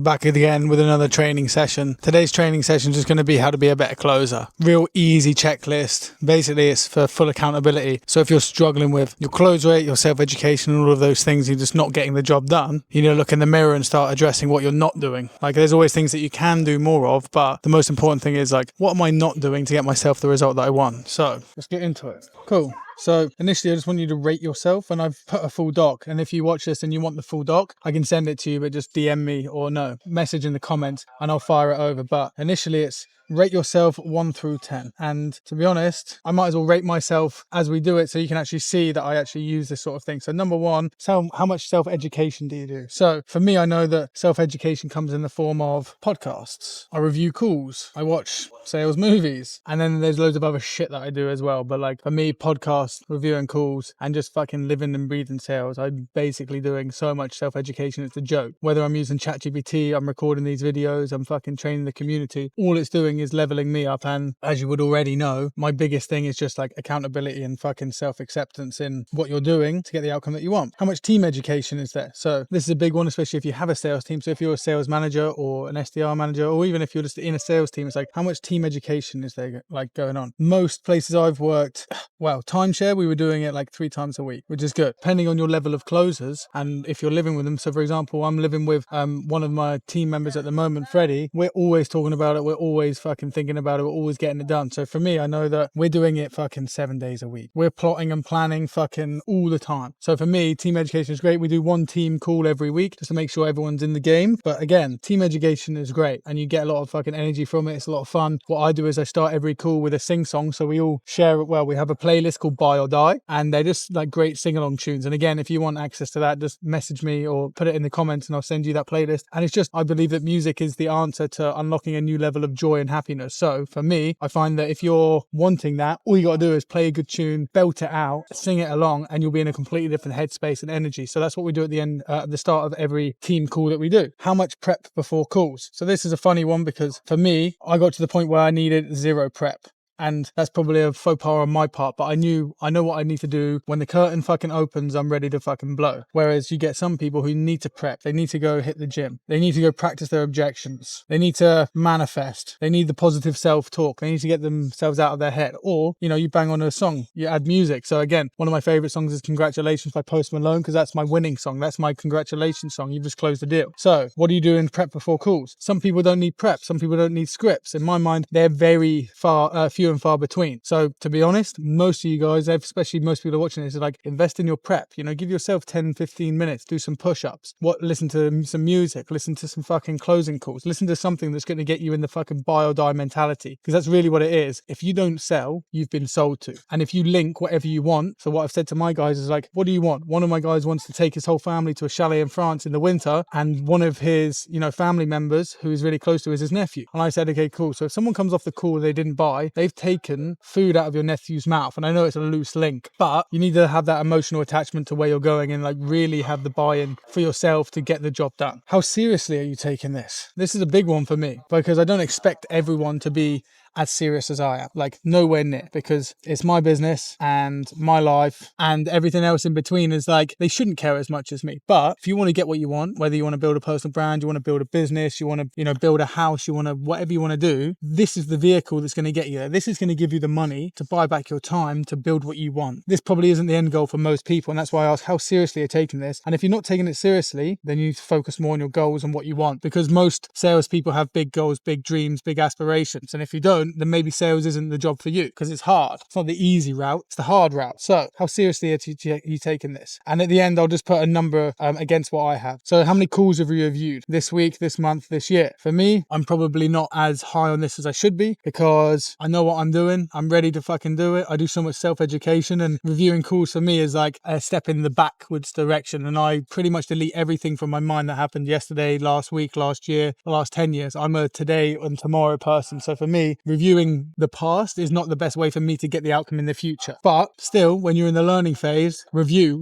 back again with another training session. Today's training session is just going to be how to be a better closer. Real easy checklist. Basically, it's for full accountability. So if you're struggling with your close rate, your self-education, and all of those things, you're just not getting the job done, you need to look in the mirror and start addressing what you're not doing. Like, there's always things that you can do more of, but the most important thing is, like, what am I not doing to get myself the result that I want? So let's get into it. Cool. So initially, I just want you to rate yourself, and I've put a full doc. And if you watch this and you want the full doc, I can send it to you, but just DM me or message in the comments and I'll fire it over. But initially, it's rate yourself 1 through 10. And to be honest, I might as well rate myself as we do it so you can actually see that I actually use this sort of thing. So number 1, how much self-education do you do? So for me, I know that self-education comes in the form of podcasts. I review calls. I watch sales movies. And then there's loads of other shit that I do as well. But like for me, podcasts, reviewing calls, and just fucking living and breathing sales, I'm basically doing so much self-education. It's a joke. Whether I'm using ChatGPT, I'm recording these videos, I'm fucking training the community, all it's doing is leveling me up. And as you would already know, my biggest thing is just like accountability and fucking self-acceptance in what you're doing to get the outcome that you want. How much team education is there? So this is a big one, especially if you have a sales team. So if you're a sales manager or an SDR manager, or even if you're just in a sales team, it's like, how much team education is there like going on? Most places I've worked, well, timeshare, we were doing it like 3 times a week, which is good, depending on your level of closers and if you're living with them. So for example, I'm living with one of my team members at the moment, Freddie. We're always talking about it. We're always fucking thinking about it. We're always getting it done. So for me, I know that we're doing it fucking 7 days a week. We're plotting and planning fucking all the time. So for me, team education is great. We do 1 team call every week just to make sure everyone's in the game. But again, team education is great and you get a lot of fucking energy from it. It's a lot of fun. What I do is I start every call with a sing song. So we all share it. Well, we have a playlist called Buy or Die, and they're just like great sing-along tunes. And again, if you want access to that, just message me or put it in the comments and I'll send you that playlist. And it's just, I believe that music is the answer to unlocking a new level of joy and happiness. So for me, I find that if you're wanting that, all you got to do is play a good tune, belt it out, sing it along, and you'll be in a completely different headspace and energy. So that's what we do at the end, at the start of every team call that we do. How much prep before calls? So this is a funny one because for me, I got to the point where I needed 0 prep. And that's probably a faux pas on my part, but I know what I need to do. When the curtain fucking opens, I'm ready to fucking blow. Whereas you get some people who need to prep. They need to go hit the gym. They need to go practice their objections. They need to manifest. They need the positive self-talk. They need to get themselves out of their head. Or, you bang on a song, you add music. So again, one of my favorite songs is Congratulations by Post Malone, because that's my winning song. That's my congratulations song. You've just closed the deal. So what do you do in prep before calls? Some people don't need prep. Some people don't need scripts. In my mind, they're very few and far between. So to be honest, most of you guys, especially most people are watching this, is like, invest in your prep. Give yourself 10-15 minutes, do some push-ups, listen to some music, listen to some fucking closing calls, listen to something that's going to get you in the fucking buy or die mentality, because that's really what it is. If you don't sell, you've been sold to. And if you link whatever you want, so what I've said to my guys is like, what do you want? One of my guys wants to take his whole family to a chalet in France in the winter, and one of his family members who is really close to is his nephew. And I said, okay, cool. So if someone comes off the call they didn't buy, they've taken food out of your nephew's mouth. And I know it's a loose link, but you need to have that emotional attachment to where you're going and like really have the buy-in for yourself to get the job done. How seriously are you taking this? This is a big one for me because I don't expect everyone to be as serious as I am, like nowhere near, because it's my business and my life, and everything else in between is like, they shouldn't care as much as me. But if you want to get what you want, whether you want to build a personal brand, you want to build a business, you want to, build a house, you want to, whatever you want to do, this is the vehicle that's going to get you there. This is going to give you the money to buy back your time to build what you want. This probably isn't the end goal for most people. And that's why I ask, how seriously are you taking this? And if you're not taking it seriously, then you need to focus more on your goals and what you want, because most salespeople have big goals, big dreams, big aspirations. And if you don't, then maybe sales isn't the job for you, because it's hard. It's not the easy route, it's the hard route. So how seriously are you taking this? And at the end, I'll just put a number against what I have. So how many calls have you reviewed this week, this month, this year? For me, I'm probably not as high on this as I should be, because I know what I'm doing. I'm ready to fucking do it. I do so much self-education, and reviewing calls for me is like a step in the backwards direction. And I pretty much delete everything from my mind that happened yesterday, last week, last year, the last 10 years. I'm a today and tomorrow person. So for me, reviewing the past is not the best way for me to get the outcome in the future. But still, when you're in the learning phase, review.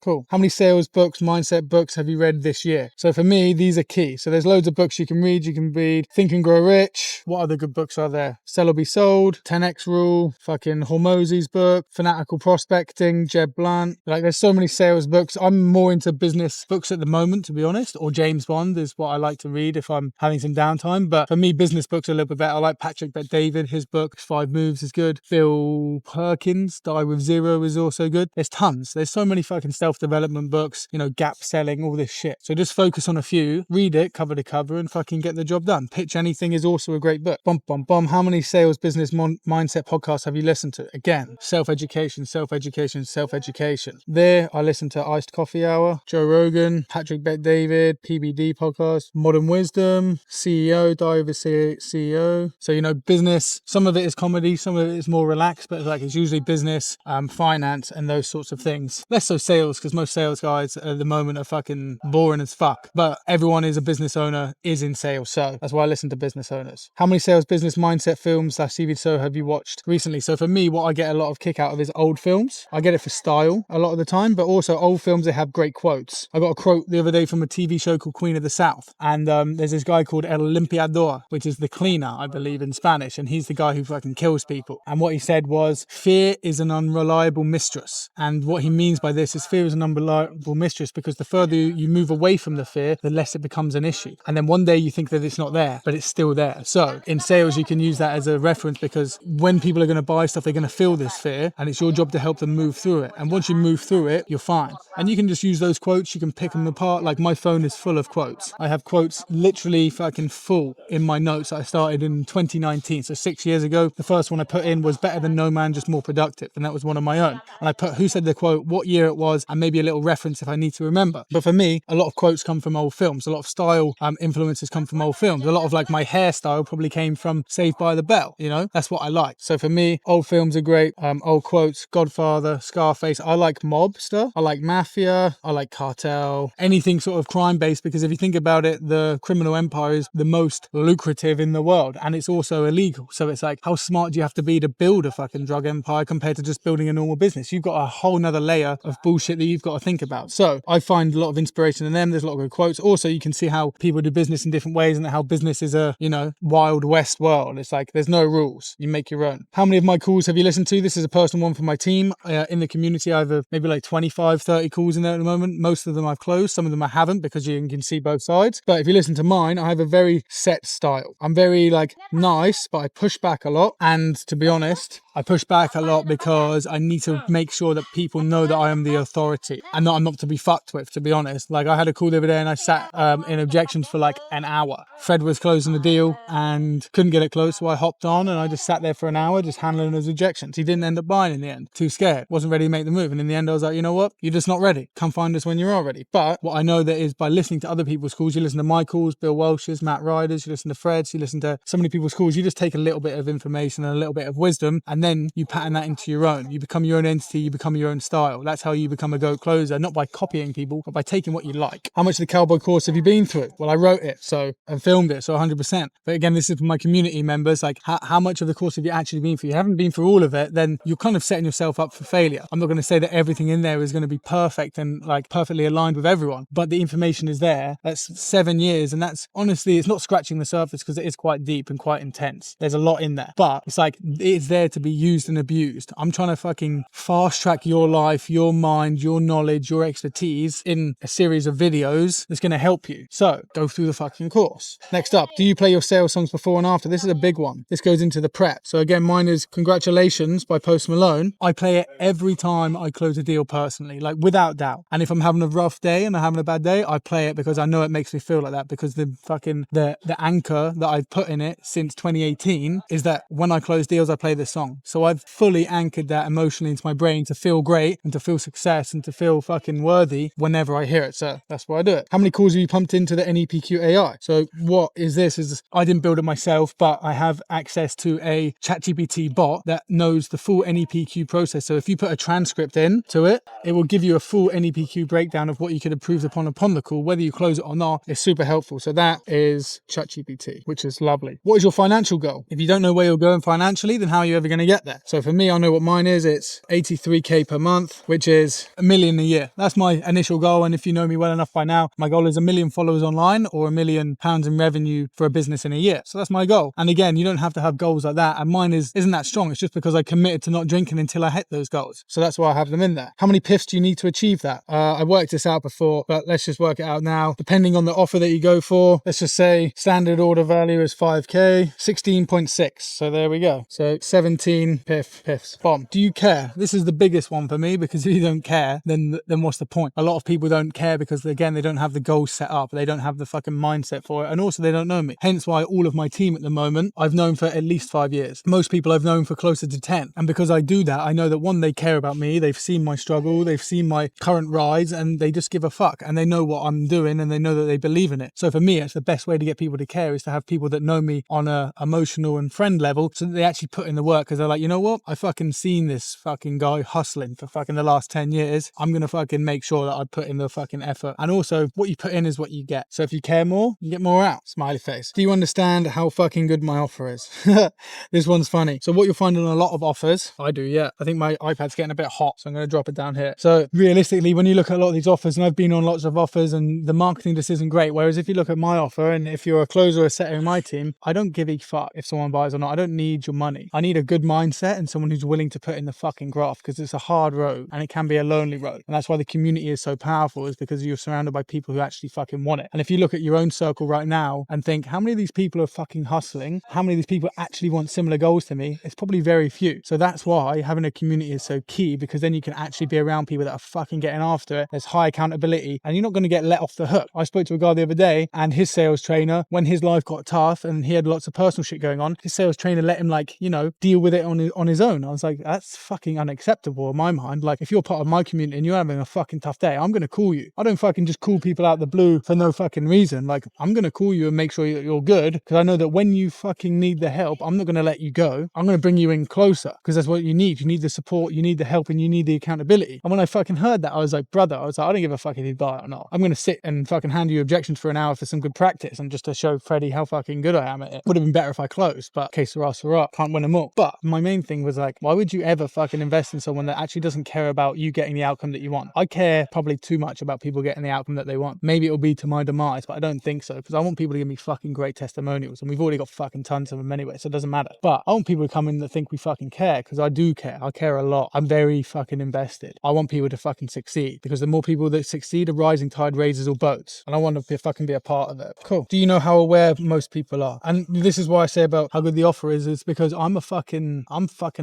Cool. How many sales books, mindset books have you read this year? So for me, these are key. So there's loads of books you can read. You can read Think and Grow Rich. What other good books are there? Sell or Be Sold, 10X Rule, fucking Hormozi's book, Fanatical Prospecting, Jeb Blunt. Like, there's so many sales books. I'm more into business books at the moment, to be honest, or James Bond is what I like to read if I'm having some downtime. But for me, business books are a little bit better. I like Patrick Bet-David. His book, 5 Moves, is good. Bill Perkins, Die With Zero, is also good. There's tons. There's so many fucking self-development books, you know, gap selling, all this shit. So just focus on a few, read it cover to cover, and fucking get the job done. Pitch Anything is also a great book. Bum, bum, bum. How many sales business mindset podcasts have you listened to? Again, self-education. There, I listen to Iced Coffee Hour, Joe Rogan, Patrick Bet-David, PBD podcast, Modern Wisdom, CEO, Diary of a CEO. So, you know, business, some of it is comedy, some of it is more relaxed, but it's usually business, finance, and those sorts of things. Less so sales, because most sales guys at the moment are fucking boring as fuck. But everyone is a business owner, is in sales. So that's why I listen to business owners. How many sales business mindset films / TV show have you watched recently? So for me, what I get a lot of kick out of is old films. I get it for style a lot of the time, but also old films that have great quotes. I got a quote the other day from a TV show called Queen of the South. And there's this guy called El Limpiador, which is the cleaner, I believe, in Spanish. And he's the guy who fucking kills people. And what he said was, fear is an unreliable mistress. And what he means by this is fear is an unreliable mistress because the further you move away from the fear, the less it becomes an issue. And then one day you think that it's not there, but it's still there. So in sales, you can use that as a reference because when people are going to buy stuff, they're going to feel this fear and it's your job to help them move through it. And once you move through it, you're fine. And you can just use those quotes. You can pick them apart. Like my phone is full of quotes. I have quotes literally fucking full in my notes that I started in 2019. So 6 years ago, the first one I put in was better than no man, just more productive. And that was one of my own. And I put who said the quote, what year it was, and maybe a little reference if I need to remember. But for me, a lot of quotes come from old films. A lot of style influences come from old films. A lot of like my hairstyle probably came from Saved by the Bell. You know, that's what I like. So for me, old films are great. Old quotes, Godfather, Scarface. I like mob stuff. I like mafia. I like cartel. Anything sort of crime based because if you think about it, the criminal empire is the most lucrative in the world and it's also illegal. So it's like, how smart do you have to be to build a fucking drug empire compared to just building a normal business? You've got a whole nother layer of bullshit that you've got to think about. So I find a lot of inspiration in them. There's a lot of good quotes. Also, you can see how people do business in different ways and how business is a, you know, wild west world. It's like, there's no rules. You make your own. How many of my calls have you listened to? This is a personal one for my team. In the community, I have maybe like 25, 30 calls in there at the moment. Most of them I've closed. Some of them I haven't because you can see both sides. But if you listen to mine, I have a very set style. I'm very like nice, but I push back a lot. And to be honest, I push back a lot because I need to make sure that people know that I am the authority and that I'm not to be fucked with, to be honest. Like I had a call the other day and I sat in objections for like an hour. Fred was closing the deal and couldn't get it closed, so I hopped on and I just sat there for an hour just handling his objections. He didn't end up buying in the end. Too scared. Wasn't ready to make the move. And in the end I was like, you know what? You're just not ready. Come find us when you are ready. But what I know that is by listening to other people's calls, you listen to my calls, Bill Welsh's, Matt Ryder's, you listen to Fred's, you listen to so many people's calls, you just take a little bit of information and a little bit of wisdom and then you pattern that into your own. You become your own entity, you become your own style. That's how you become a GOAT closer, not by copying people, but by taking what you like. How much of the Cowboy course have you been through? Well, I wrote it, so and filmed it, so 100%. But again, this is for my community members, like how much of the course have you actually been through? You haven't been through all of it, then you're kind of setting yourself up for failure. I'm not going to say that everything in there is going to be perfect and like perfectly aligned with everyone, but the information is there. That's 7 years, and that's honestly, it's not scratching the surface because it is quite deep and quite intense. There's a lot in there, but it's like, it's there to be used and abused. I'm trying to fucking fast track your life, your mind, your knowledge, your expertise in a series of videos that's going to help you. So go through the fucking course. Next up, do you play your sales songs before and after? This is a big one. This goes into the prep. So again, mine is Congratulations by Post Malone. I play it every time I close a deal personally, like without doubt. And if I'm having a rough day and I'm having a bad day, I play it because I know it makes me feel like that, because the fucking the anchor that I've put in it since 2018 is that when I close deals, I play this song. goal. So I've fully anchored that emotionally into my brain to feel great and to feel success and to feel fucking worthy whenever I hear it. So that's why I do it. How many calls have you pumped into the NEPQ AI? So what is this? Is I didn't build it myself, but I have access to a ChatGPT bot that knows the full NEPQ process. So if you put a transcript in to it, it will give you a full NEPQ breakdown of what you could improve upon the call, whether you close it or not. It's super helpful. So that is ChatGPT, which is lovely. What is your financial goal? If you don't know where you're going financially, then how are you ever going to get there? So for me, I know what mine is. It's 83k per month, which is $1 million a year. That's my initial goal. And if you know me well enough by now, my goal is 1 million followers online or £1 million in revenue for a business in a year. So that's my goal. And again, you don't have to have goals like that. And mine isn't that strong. It's just because I committed to not drinking until I hit those goals. So that's why I have them in there. How many piffs do you need to achieve that? I worked this out before, but let's just work it out now. Depending on the offer that you go for, let's just say standard order value is 5k, 16.6. So there we go. So 17 piffs. Bomb. Do you care? This is the biggest one for me, because if you don't care, then what's the point? A lot of people don't care because, again, they don't have the goals set up. They don't have the fucking mindset for it. And also they don't know me. Hence why all of my team at the moment, I've known for at least 5 years. Most people I've known for closer to 10. And because I do that, I know that one, they care about me. They've seen my struggle. They've seen my current rise, and they just give a fuck. And they know what I'm doing, and they know that they believe in it. So for me, it's the best way to get people to care is to have people that know me on a emotional and friend level, so that they actually put in the work, because they're like, you know what? I fucking seen this fucking guy hustling for fucking the last 10 years. I'm going to fucking make sure that I put in the fucking effort. And also, what you put in is what you get. So if you care more, you get more out. Smiley face. Do you understand how fucking good my offer is? This one's funny. So what you'll find on a lot of offers, I do, yeah. I think my iPad's getting a bit hot, so I'm going to drop it down here. So realistically, when you look at a lot of these offers, and I've been on lots of offers, and the marketing just isn't great. Whereas if you look at my offer, and if you're a closer or a setter in my team, I don't give a fuck if someone buys or not. I don't need your money. I need a good mindset and someone who's willing to put in the fucking graft, because it's a hard road and it can be a lonely road. And that's why the community is so powerful, is because you're surrounded by people who actually fucking want it. And if you look at your own circle right now and think, how many of these people are fucking hustling? How many of these people actually want similar goals to me? It's probably very few. So that's why having a community is so key, because then you can actually be around people that are fucking getting after it. There's high accountability and you're not going to get let off the hook. I spoke to a guy the other day, and his sales trainer, when his life got tough and he had lots of personal shit going on, his sales trainer let him, like, you know, deal with it on his own. I was like, that's fucking unacceptable in my mind. Like, if you're part of my community and you're having a fucking tough day, I'm going to call you. I don't fucking just call people out the blue for no fucking reason. Like, I'm going to call you and make sure you're good, because I know that when you fucking need the help, I'm not going to let you go. I'm going to bring you in closer, because that's what you need. You need the support, you need the help, and you need the accountability. And when I fucking heard that, I was like, brother, I don't give a fuck if you buy it or not. I'm going to sit and fucking hand you objections for an hour for some good practice, and just to show Freddie how fucking good I am at it. Would have been better if I closed, but que sera, can't win them all. But my main thing was like, why would you ever fucking invest in someone that actually doesn't care about you getting the outcome that you want? I care probably too much about people getting the outcome that they want. Maybe it'll be to my demise, but I don't think so, because I want people to give me fucking great testimonials, and we've already got fucking tons of them anyway, so it doesn't matter. But I want people to come in that think we fucking care, because I do care. I care a lot. I'm very fucking invested. I want people to fucking succeed, because the more people that succeed, a rising tide raises all boats, and I want to fucking be a part of it. Cool. Do you know how aware most people are? And this is why I say about how good the offer is because I'm fucking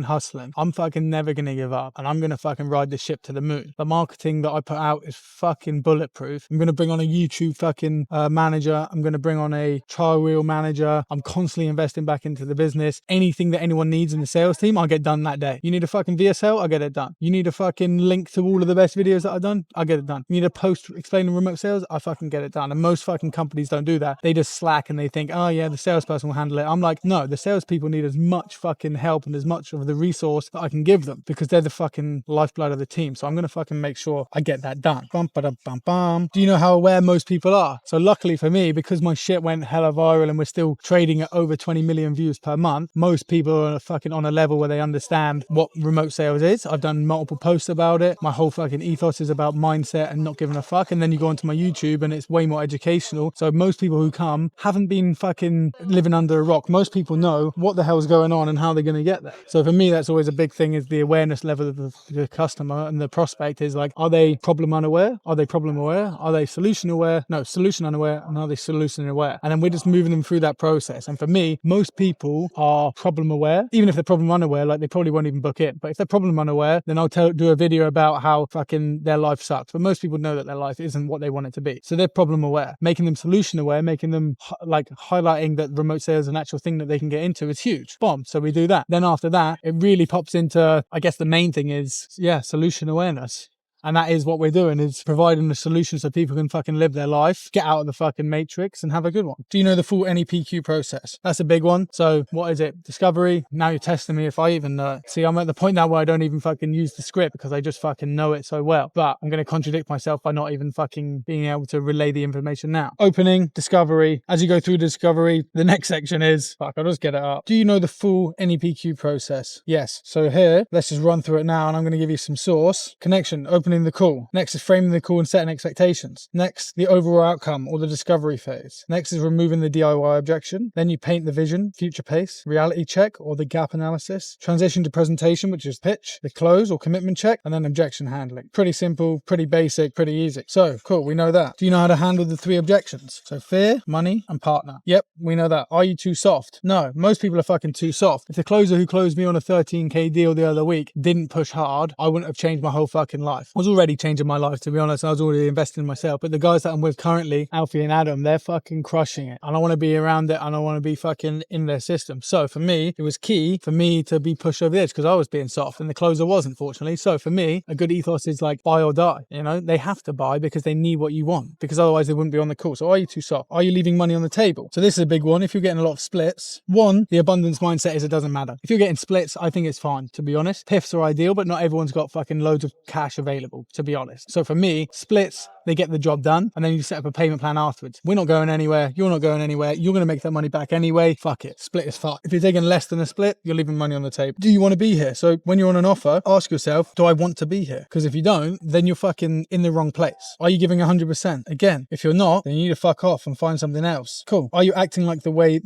hustling. I'm fucking never gonna give up, and I'm gonna fucking ride the ship to the moon. The marketing that I put out is fucking bulletproof. I'm gonna bring on a YouTube fucking manager. I'm gonna bring on a trial reel manager. I'm constantly investing back into the business. Anything that anyone needs in the sales team, I'll get done that day. You need a fucking VSL, I'll get it done. You need a fucking link to all of the best videos that I've done, I'll get it done. You need a post explaining remote sales, I fucking get it done. And most fucking companies don't do that. They just slack and they think, oh yeah, the salesperson will handle it. I'm like, no, the salespeople need as much fucking help and as much of the resource that I can give them, because they're the fucking lifeblood of the team. So I'm gonna fucking make sure I get that done. Bum, ba-dum, bum, bum. Do you know how aware most people are? So luckily for me, because my shit went hella viral and we're still trading at over 20 million views per month, most people are fucking on a level where they understand what remote sales is. I've done multiple posts about it. My whole fucking ethos is about mindset and not giving a fuck. And then you go onto my YouTube and it's way more educational. So most people who come haven't been fucking living under a rock. Most people know what the hell's going on and how they're going to get there. So for me, that's always a big thing, is the awareness level of the customer and the prospect is like, are they problem unaware? Are they problem aware? Are they solution aware? No, solution unaware. And are they solution aware? And then we're just moving them through that process. And for me, most people are problem aware. Even if they're problem unaware, like they probably won't even book in. But if they're problem unaware, then I'll do a video about how fucking their life sucks. But most people know that their life isn't what they want it to be. So they're problem aware. Making them solution aware, making them like highlighting that remote sales is an actual thing that they can get into is huge. Bomb. So we do that. Then after that, it really pops into, I guess the main thing is, solution awareness. And that is what we're doing, is providing a solution so people can fucking live their life, get out of the fucking matrix and have a good one. Do you know the full NEPQ process? That's a big one. So what is it? Discovery. Now you're testing me if I even know it. See, I'm at the point now where I don't even fucking use the script because I just fucking know it so well. But I'm going to contradict myself by not even fucking being able to relay the information now. Opening, discovery. As you go through discovery, the next section is, I'll just get it up. Do you know the full NEPQ process? Yes. So here, let's just run through it now and I'm going to give you some source. Connection, opening the call. Next is framing the call and setting expectations. Next, the overall outcome or the discovery phase. Next is removing the DIY objection. Then you paint the vision, future pace, reality check or the gap analysis, transition to presentation, which is pitch, the close or commitment check, and then objection handling. Pretty simple, pretty basic, pretty easy. So cool, we know that. Do you know how to handle the 3 objections? So fear, money, and partner. Yep, we know that. Are you too soft? No, most people are fucking too soft. If the closer who closed me on a 13k deal the other week didn't push hard, I wouldn't have changed my whole fucking life. I was already changing my life, to be honest. I was already investing in myself. But the guys that I'm with currently, Alfie and Adam, they're fucking crushing it. And I want to be around it and I want to be fucking in their system. So for me, it was key for me to be pushed over the edge because I was being soft and the closer wasn't, fortunately. So for me, a good ethos is like buy or die. You know, they have to buy because they need what you want, because otherwise they wouldn't be on the call. So are you too soft? Are you leaving money on the table? So this is a big one. If you're getting a lot of splits, one, the abundance mindset is it doesn't matter. If you're getting splits, I think it's fine, to be honest. PIFs are ideal, but not everyone's got fucking loads of cash available, to be honest. So for me, splits, they get the job done, and then you set up a payment plan afterwards. We're not going anywhere. You're not going anywhere. You're going to make that money back anyway. Fuck it. Split is fuck. If you're taking less than a split, you're leaving money on the table. Do you want to be here? So when you're on an offer, ask yourself, do I want to be here? Because if you don't, then you're fucking in the wrong place. Are you giving 100%? Again, if you're not, then you need to fuck off and find something else. Cool. Are you acting like the way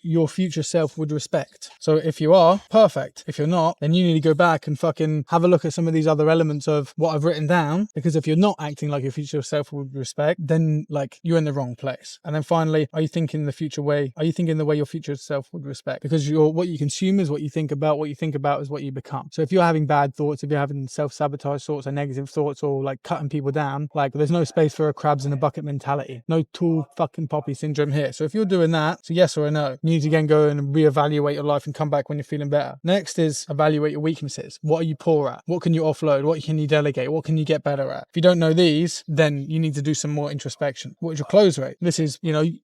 your future self would respect? So if you are, perfect. If you're not, then you need to go back and fucking have a look at some of these other elements of what I've written down, because if you're not acting like your future self would respect, then like you're in the wrong place. And then finally, are you thinking the future way? Are you thinking the way your future self would respect? Because what you consume is what you think about is what you become. So if you're having bad thoughts, if you're having self-sabotage thoughts or negative thoughts or like cutting people down, like there's no space for a crabs in a bucket mentality. No tall fucking poppy syndrome here. So if you're doing that, it's a yes or a no. You need to again go and reevaluate your life and come back when you're feeling better. Next is evaluate your weaknesses. What are you poor at? What can you offload? What can you delegate? What can you get better at? If you don't know these, then you need to do some more introspection. What is your close rate? This is,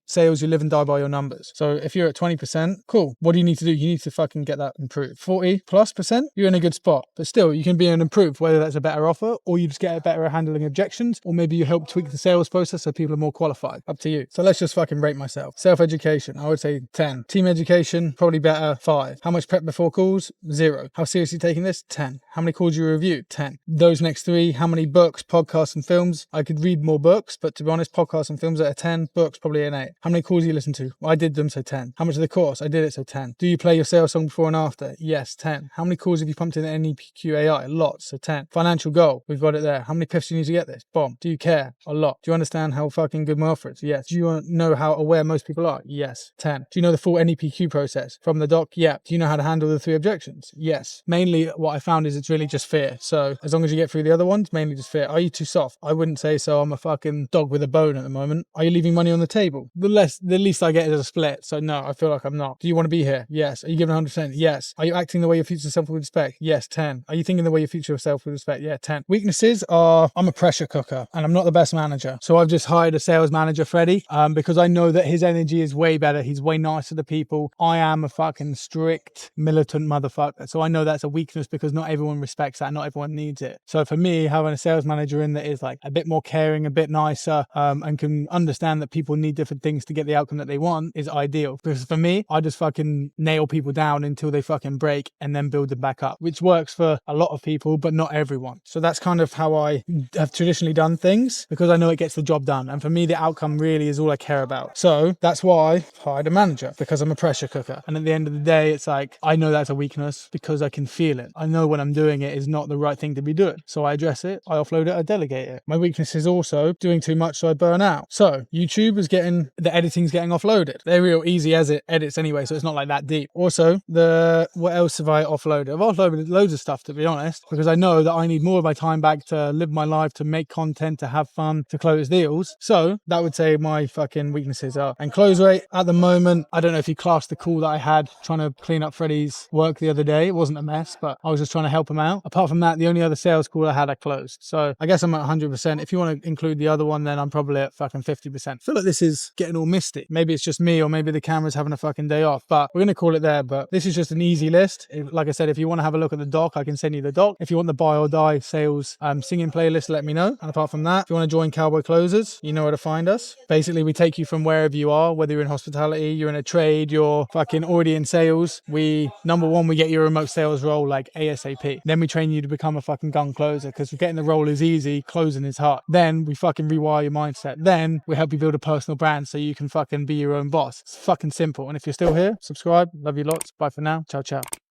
sales, you live and die by your numbers. So if you're at 20%, cool. What do you need to do? You need to fucking get that improved. 40+%, you're in a good spot. But still, you can be an improved, whether that's a better offer or you just get a better at handling objections, or maybe you help tweak the sales process so people are more qualified. Up to you. So let's just fucking rate myself. Self-education, I would say 10. Team education, probably better, 5. How much prep before calls? 0. How seriously taking this? 10. How many calls you review? 10. Those next 3, how many books, podcasts and films? I could read more books, but to be honest, podcasts and films are a 10, books probably an 8. How many calls do you listen to? Well, I did them, so 10. How much of the course? I did it, so 10. Do you play your sales song before and after? Yes, 10. How many calls have you pumped in NEPQ AI? Lots, so 10. Financial goal, we've got it there. How many PIFs do you need to get this? Bomb. Do you care? A lot. Do you understand how fucking good my offer is? Yes. Do you know how aware most people are? Yes. 10. Do you know the full NEPQ process? From the doc? Yeah. Do you know how to handle the 3 objections? Yes. Mainly what I found is it's really just fear. So as long as you get through the other ones, mainly just fear. Are you too soft? I wouldn't say so. I'm a fucking dog with a bone at the moment. Are you leaving money on the table? The least I get is a split. So no, I feel like I'm not. Do you want to be here? Yes. Are you giving 100%? Yes. Are you acting the way your future self would respect? Yes. 10. Are you thinking the way your future self would respect? Yeah. 10. Weaknesses are, I'm a pressure cooker and I'm not the best manager. So I've just hired a sales manager, Freddie, because I know that his energy is way better. He's way nicer to people. I am a fucking strict militant motherfucker. So I know that's a weakness because not everyone respects that. Not everyone needs it. So for me, having a sales manager in that is like a bit more caring, a bit nicer, and can understand that people need different things to get the outcome that they want is ideal. Because for me, I just fucking nail people down until they fucking break and then build them back up, which works for a lot of people, but not everyone. So that's kind of how I have traditionally done things, because I know it gets the job done. And for me, the outcome really is all I care about. So that's why I hired a manager, because I'm a pressure cooker. And at the end of the day, it's like, I know that's a weakness because I can feel it. I know when I'm doing it is not the right thing to be doing. So I address it, I offload it, I delegate it. My weaknesses is also doing too much so I burn out. So YouTube is getting, the editing's getting offloaded. They're real easy as it edits anyway, so it's not like that deep. Also, what else have I offloaded? I've offloaded loads of stuff, to be honest, because I know that I need more of my time back to live my life, to make content, to have fun, to close deals. So that would say my fucking weaknesses are. And close rate at the moment, I don't know if you classed the call that I had trying to clean up Freddie's work the other day. It wasn't a mess, but I was just trying to help him out. Apart from that, the only other sales call I had, I closed. So I guess I'm at 100%. If you want to include the other one, then I'm probably at fucking 50%. I feel like this is getting all misty. Maybe it's just me, or maybe the camera's having a fucking day off, but we're going to call it there. But this is just an easy list. Like I said, if you want to have a look at the doc, I can send you the doc. If you want the buy or die sales singing playlist, let me know. And apart from that, if you want to join Cowboy Closers, you know where to find us. Basically, we take you from wherever you are, whether you're in hospitality, you're in a trade, you're fucking already in sales. Number one, we get you a remote sales role like ASAP. Then we train you to become a fucking gun closer, because getting the role is easy, closing is hard. Then we fucking rewire your mindset. Then we help you build a personal brand so you can fucking be your own boss. It's fucking simple. And if you're still here, subscribe. Love you lots. Bye for now. Ciao, ciao.